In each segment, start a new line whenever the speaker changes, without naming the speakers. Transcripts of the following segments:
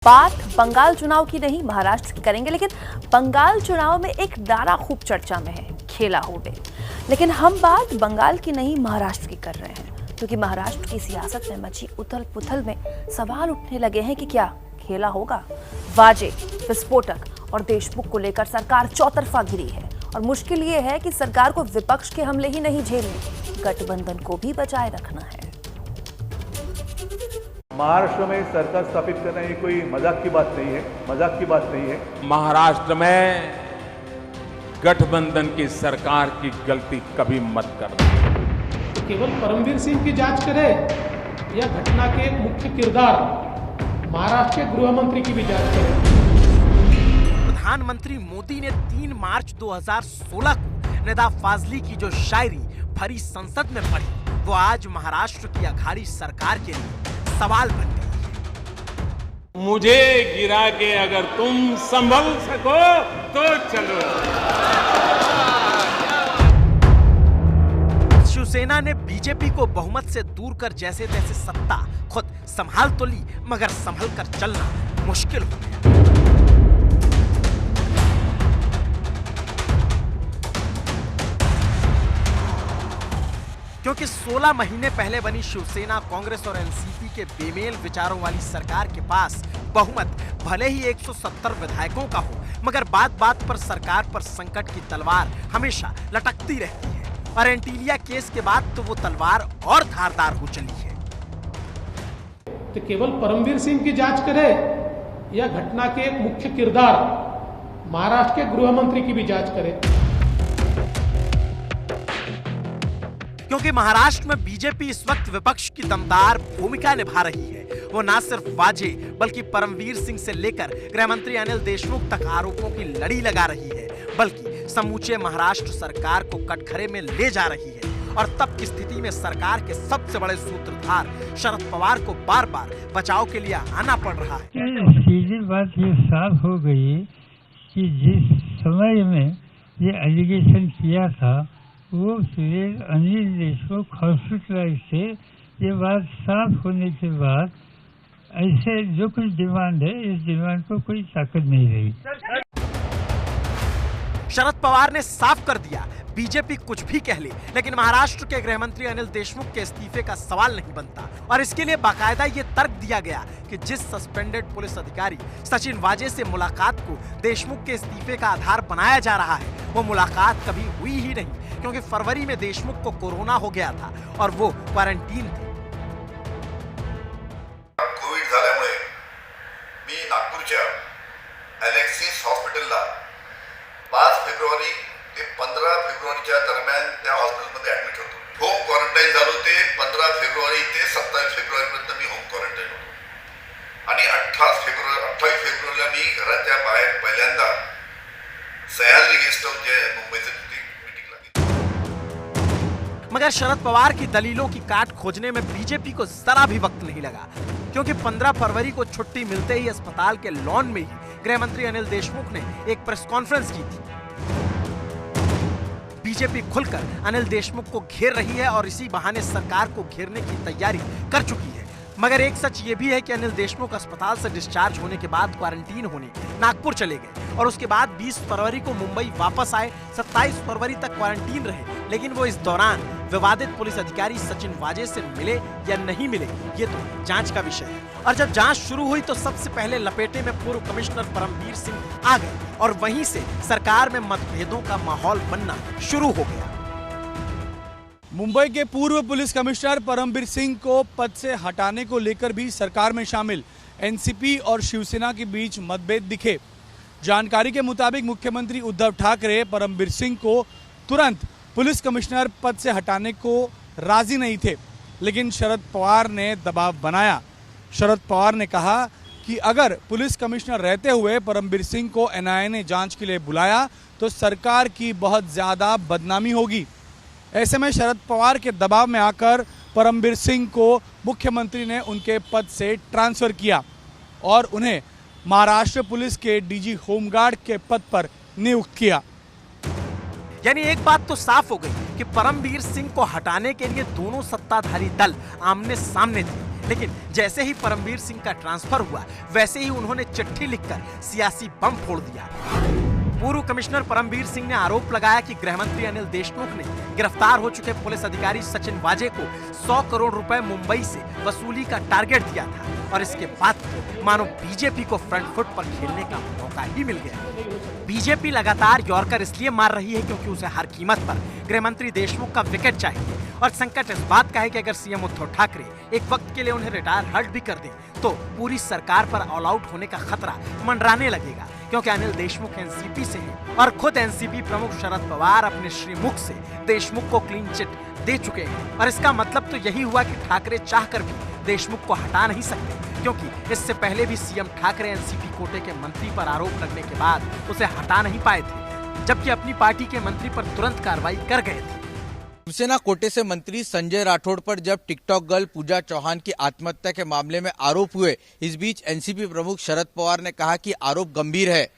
बात बंगाल चुनाव की नहीं, महाराष्ट्र की करेंगे। लेकिन बंगाल चुनाव में एक नारा खूब चर्चा में है, खेला हो बे। लेकिन हम बात बंगाल की नहीं, महाराष्ट्र की कर रहे हैं, क्योंकि महाराष्ट्र की सियासत में मची उथल पुथल में सवाल उठने लगे हैं कि क्या खेला होगा। वाजे, विस्फोटक और देशमुख को लेकर सरकार चौतरफा घिरी है और मुश्किल ये है कि सरकार को विपक्ष के हमले ही नहीं झेलने, गठबंधन को भी बचाए रखना है।
महाराष्ट्र में सरकार स्थापित करना ये कोई मजाक की बात नहीं है, मजाक की बात नहीं है।
महाराष्ट्र में गठबंधन की सरकार की गलती कभी मत करना।
तो केवल परमवीर सिंह की जांच करे या घटना के एक मुख्य किरदार महाराष्ट्र के गृह मंत्री की भी जांच करे।
प्रधानमंत्री मोदी ने 3 मार्च 2016 को निदा फाजली की जो शायरी भरी संसद में पढ़ी, वो आज महाराष्ट्र की अघाड़ी सरकार के लिए सवाल बन गई।
मुझे गिरा के अगर तुम संभल सको तो चलो।
शिवसेना ने बीजेपी को बहुमत से दूर कर जैसे तैसे सत्ता खुद संभाल तो ली, मगर संभल कर चलना मुश्किल हो गया। क्योंकि 16 महीने पहले बनी शिवसेना, कांग्रेस और एनसीपी के बेमेल विचारों वाली सरकार के पास बहुमत भले ही 170 विधायकों का हो, मगर बात बात पर सरकार पर संकट की तलवार हमेशा लटकती रहती है। और एंटीलिया केस के बाद तो वो तलवार और धारदार हो चली है।
तो केवल परमवीर सिंह की जांच करे या घटना के एक मुख्य किरदार महाराष्ट्र के गृह मंत्री की भी जांच करे।
क्योंकि महाराष्ट्र में बीजेपी इस वक्त विपक्ष की दमदार भूमिका निभा रही है। वो न सिर्फ वाजे बल्कि परमवीर सिंह से लेकर गृह मंत्री अनिल देशमुख तक आरोपों की लड़ी लगा रही है, बल्कि समूचे महाराष्ट्र सरकार को कटघरे में ले जा रही है। और तब की स्थिति में सरकार के सबसे बड़े सूत्रधार शरद पवार को बार बार बचाव के लिए आना पड़ रहा है।
सीधी बात ये साफ हो गई कि जिस समय में ये एलिगेशन किया था, वो अनिल देशमुख हॉस्पिटलाइज थे। ये बात साफ होने के बाद ऐसे जो कुछ डिमांड है, इस डिमांड को कोई ताकत नहीं रही।
शरद पवार ने साफ कर दिया, बीजेपी कुछ भी कह ले, लेकिन महाराष्ट्र के गृह मंत्री अनिल देशमुख के इस्तीफे का सवाल नहीं बनता। और इसके लिए बाकायदा ये तर्क दिया गया कि जिस सस्पेंडेड पुलिस अधिकारी सचिन वाजे से मुलाकात को देशमुख के इस्तीफे का आधार बनाया जा रहा है, वो मुलाकात कभी हुई ही नहीं, क्योंकि फरवरी में देशमुख को कोरोना हो गया था और वो क्वारंटीन थे।
कोविड झाल्यामुळे मी नागपूरच्या अलेक्सिस हॉस्पिटलला 5 फेब्रुवारी ते 15 फेब्रुवारीच्या दरम्यान त्या हॉस्पिटलमध्ये ऍडमिट होतो। होम क्वारंटाईन झालो ते 15 फेब्रुवारी ते 27 फेब्रुवारीपर्यंत मी होम क्वारंटाईन होतो। आणि 28 फेब्रुवारीला मी घराच्या बाहेर पहिल्यांदा सह्याद्री गेस्ट हाऊस जे मुंबईचं मीटिंगला गेलो।
मगर शरद पवार की दलीलों की काट खोजने में बीजेपी को जरा भी वक्त नहीं लगा, क्योंकि 15 फरवरी को छुट्टी मिलते ही अस्पताल के लॉन में ही गृह मंत्री अनिल देशमुख ने एक प्रेस कॉन्फ्रेंस की थी। बीजेपी खुलकर अनिल देशमुख को घेर रही है और इसी बहाने सरकार को घेरने की तैयारी कर चुकी है। मगर एक सच ये भी है कि अनिल देशमुख अस्पताल से डिस्चार्ज होने के बाद क्वारंटीन होने नागपुर चले गए और उसके बाद 20 फरवरी को मुंबई वापस आए। 27 फरवरी तक क्वारंटीन रहे, लेकिन वो इस दौरान विवादित पुलिस अधिकारी सचिन वाजे से मिले या नहीं मिले, ये तो जांच का विषय है। और जब जांच शुरू हुई तो सबसे पहले लपेटे में पूर्व कमिश्नर परमवीर सिंह आ गए और वहीं से सरकार में मतभेदों का माहौल बनना शुरू हो गया।
मुंबई के पूर्व पुलिस कमिश्नर परमवीर सिंह को पद से हटाने को लेकर भी सरकार में शामिल एनसीपी और शिवसेना के बीच मतभेद दिखे। जानकारी के मुताबिक मुख्यमंत्री उद्धव ठाकरे परमवीर सिंह को तुरंत पुलिस कमिश्नर पद से हटाने को राजी नहीं थे, लेकिन शरद पवार ने दबाव बनाया। शरद पवार ने कहा कि अगर पुलिस कमिश्नर रहते हुए परमवीर सिंह को एनआईए ने जांच के लिए बुलाया तो सरकार की बहुत ज्यादा बदनामी होगी। ऐसे में शरद पवार के दबाव में आकर परमवीर सिंह को मुख्यमंत्री ने उनके पद से ट्रांसफर किया और उन्हें महाराष्ट्र पुलिस के डीजी होमगार्ड के पद पर नियुक्त किया।
यानी एक बात तो साफ हो गई कि परमवीर सिंह को हटाने के लिए दोनों सत्ताधारी दल आमने सामने थे, लेकिन जैसे ही परमवीर सिंह का ट्रांसफर हुआ वैसे ही उन्होंने चिट्ठी लिखकर सियासी बम फोड़ दिया। पूर्व कमिश्नर परमवीर सिंह ने आरोप लगाया कि गृह मंत्री अनिल देशमुख ने गिरफ्तार हो चुके पुलिस अधिकारी सचिन वाजे को 100 करोड़ रुपए मुंबई से वसूली का टारगेट दिया था और इसके बाद मानो बीजेपी को फ्रंट फुट पर खेलने का मौका ही मिल गया। बीजेपी लगातार यॉर्कर इसलिए मार रही है क्योंकि उसे हर कीमत पर गृह मंत्री देशमुख का विकेट चाहिए और संकट इस बात का है कि अगर सीएम उद्धव ठाकरे एक वक्त के लिए उन्हें रिटायर हर्ट भी कर दें तो पूरी सरकार पर ऑल आउट होने का खतरा मंडराने लगेगा, क्योंकि अनिल देशमुख एनसीपी से हैं और खुद एनसीपी प्रमुख शरद पवार अपने श्रीमुख से देशमुख को क्लीन चिट दे चुके हैं। और इसका मतलब तो यही हुआ कि ठाकरे चाहकर भी देशमुख को हटा नहीं सकते, क्योंकि इससे पहले भी सीएम ठाकरे एनसीपी कोटे के मंत्री पर आरोप लगने के बाद उसे हटा नहीं पाए थे, जबकि अपनी पार्टी के मंत्री पर तुरंत कार्रवाई कर गए थे।
शिवसेना कोटे से मंत्री संजय राठौड़ पर जब टिकटॉक गर्ल पूजा चौहान की आत्महत्या के मामले में आरोप हुए, इस बीच एनसीपी प्रमुख शरद पवार ने कहा कि आरोप गंभीर है।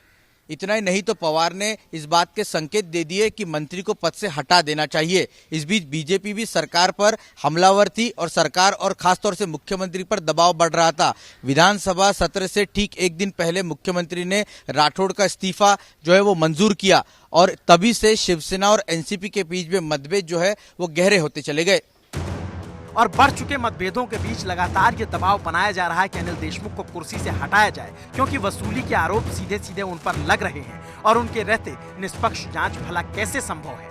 इतना ही नहीं तो पवार ने इस बात के संकेत दे दिए कि मंत्री को पद से हटा देना चाहिए। इस बीच बीजेपी भी सरकार पर हमलावर थी और सरकार और खासतौर से मुख्यमंत्री पर दबाव बढ़ रहा था। विधानसभा सत्र से ठीक एक दिन पहले मुख्यमंत्री ने राठौड़ का इस्तीफा जो है वो मंजूर किया और तभी से शिवसेना और एनसीपी के बीच में मतभेद जो है वो गहरे होते चले गए
और बढ़ चुके मतभेदों के बीच लगातार ये दबाव बनाया जा रहा है कि अनिल देशमुख को कुर्सी से हटाया जाए, क्योंकि वसूली के आरोप सीधे सीधे उन पर लग रहे हैं और उनके रहते निष्पक्ष जांच भला कैसे संभव है।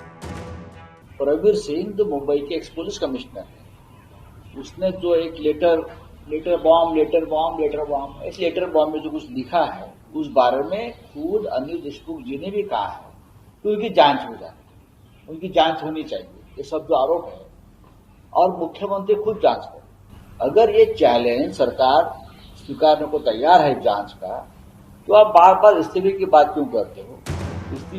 परमवीर सिंह जो मुंबई के एक्स पुलिस कमिश्नर है, उसने जो एक लेटर बॉम्ब इस लेटर बॉम्ब में जो कुछ लिखा है उस बारे में खुद अनिल देशमुख जी ने भी कहा है कि उनकी जांच हो जाए, उनकी जांच होनी चाहिए। ये सब जो आरोप है और मुख्यमंत्री खुद जांच करे। अगर ये चैलेंज सरकार स्वीकारने को तैयार है जांच का, तो आप बार बार इस्तीफे की बात क्यों करते हो?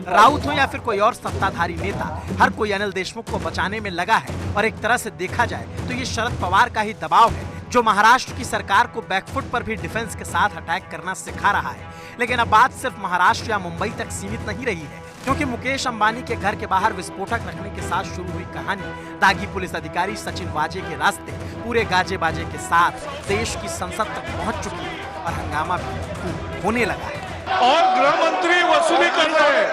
राउत हो या फिर कोई और सत्ताधारी नेता, हर कोई अनिल देशमुख को बचाने में लगा है और एक तरह से देखा जाए तो ये शरद पवार का ही दबाव है जो महाराष्ट्र की सरकार को बैकफुट पर भी डिफेंस के साथ अटैक करना सिखा रहा है। लेकिन अब बात सिर्फ महाराष्ट्र या मुंबई तक सीमित नहीं रही है, क्योंकि मुकेश अंबानी के घर के बाहर विस्फोटक रखने के साथ शुरू हुई कहानी दागी पुलिस अधिकारी सचिन वाजे के रास्ते पूरे गाजे बाजे के साथ देश की संसद तक पहुंच चुकी है और हंगामा भी होने लगा है।
और गृह मंत्री वसूली कर रहे हैं,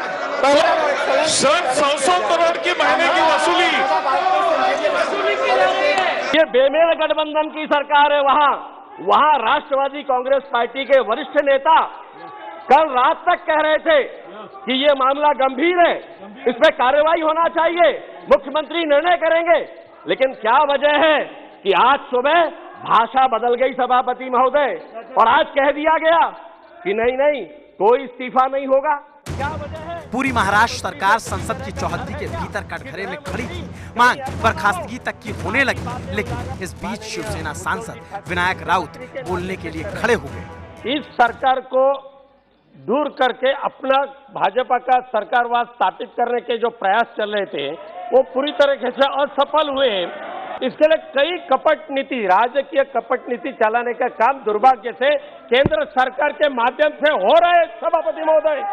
सर 100 करोड़ की महीने की वसूली।
ये बेमेल गठबंधन की सरकार है। वहाँ राष्ट्रवादी कांग्रेस पार्टी के वरिष्ठ नेता कल रात तक कह रहे थे कि ये मामला गंभीर है, इस पे कार्रवाई होना चाहिए, मुख्यमंत्री निर्णय करेंगे। लेकिन क्या वजह है कि आज सुबह भाषा बदल गई सभापति महोदय और आज कह दिया गया कि नहीं कोई इस्तीफा नहीं होगा। क्या वजह है?
पूरी महाराष्ट्र सरकार संसद की चौहद्दी के भीतर कटघरे में खड़ी थी, मांग बर्खास्तगी तक की होने लगी। लेकिन इस बीच शिवसेना सांसद विनायक राउत बोलने के लिए खड़े हो गए।
इस सरकार को दूर करके अपना भाजपा का सरकारवाद स्थापित करने के जो प्रयास चल रहे थे वो पूरी तरीके से असफल हुए। इसके लिए कई कपट नीति, राजकीय कपट नीति चलाने का काम दुर्भाग्य से केंद्र सरकार के माध्यम से हो रहा है। सभापति महोदय,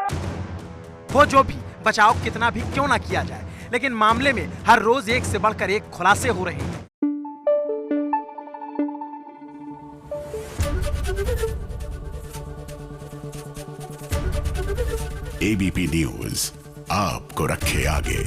वो जो भी बचाव कितना भी क्यों ना किया जाए, लेकिन मामले में हर रोज एक से बढ़कर एक खुलासे हो रहे हैं।
एबीपी न्यूज आपको रखे आगे।